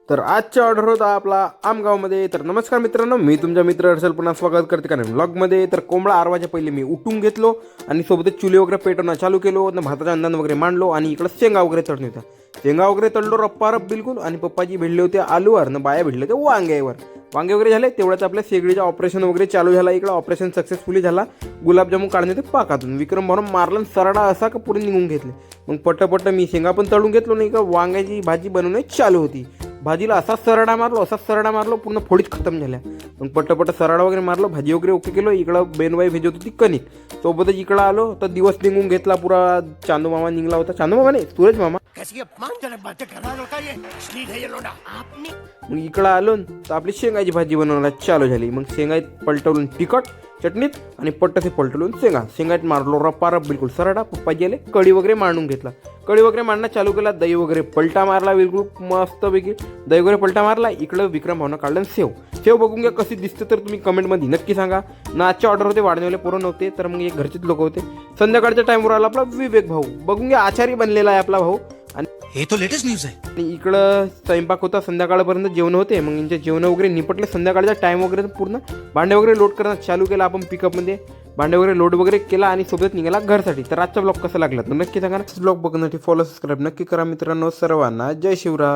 तर आजचा ऑर्डर होता आपला आमगावमध्ये. तर नमस्कार मित्रांनो, मी तुमचा मित्र हर्षल पुन्हा स्वागत करते कारण व्लॉगमध्ये. तर कोंबडा आरवाच्या पहिले मी उठून घेतलो आणि सोबतच चुली वगैरे पेटवणं चालू केलो आणि भाताचा अंदाज वगैरे मांडलो आणि इकडं शेंगा वगैरे तळून होता. शेंगा वगैरे तळलो रप्पारप बिलकुल. आणि पप्पाजी भिडले होते आलूवर न बाया भिडले होते वांग्यावर. वांगे वगैरे झाले तेवढ्याच आपल्या शेगडीचं ऑपरेशन वगैरे चालू झाला. इकडं ऑपरेशन सक्सेसफुली झाला. गुलाबजामून काढून होते पाकातून. विक्रम भरून मारला सरडा असा का पुढे निघून घेतले. मग पट्ट मी शेंगा पण तळून घेतलो नाही का वांग्याची भाजी बनवण्याची चालू होती. भाजीला असाच सरडा मारलो पूर्ण फोडीच खतम झाल्या. मग पट्ट सरडा वगैरे मारलो, भाजी वगैरे ओके केलो. इकडं बेनबाई भेजत होती कणिक. सोबतच इकडं आलो तर दिवस निघून घेतला पुरा. चांदू मामा निघला होता. चांदू मामा नाही, सूरज मामा. मग इकडं आलो तर आपली शेंगाची भाजी बनवायला चालू झाली. मग शेंगा पलटवून तिखट चटणीत आणि ते पलटवून शेंगात मारलो रप्पारप बिलकुल सरडा. पप्पाजी आले, कढी वगैरे मांडून घेतला. कढी वगैरे मांडणं चालू केला. दही वगैरे पलटा मारला बिलकुल मस्तपैकी. दही वगैरे पलटा मारला. इकडं विक्रम भावना काढलं शेव बघून घ्या कशी दिसते तर तुम्ही कमेंटमध्ये नक्की सांगा. ना आजचे ऑर्डर होते, वाढण्यावाले पोरं नव्हते तर मग एक घरचेच लोक होते. संध्याकाळच्या टाईमवर आला आपला विवेक भाऊ. बघून घ्या आचारी बनलेला आहे आपला भाऊ. आणि हे तो लेटेस्ट न्यूज आहे. आणि इकडं स्वयंपाक होता, संध्याकाळपर्यंत जेवण होते. मग यांचे जेवण वगैरे निपटले. संध्याकाळचा टाईम वगैरे पूर्ण भांडे वगैरे लोड करणं चालू केलं आपण पिकअपमध्ये. भांडे वगैरे लोड वगैरे केला आणि सोबत निघाला घरसाठी. तर आजचा ब्लॉग कसा लागला तर नक्की सांगा. ब्लॉग बघण्यासाठी फॉलो सबस्क्राईब नक्की करा मित्रांनो. सर्वांना जय शिवराय.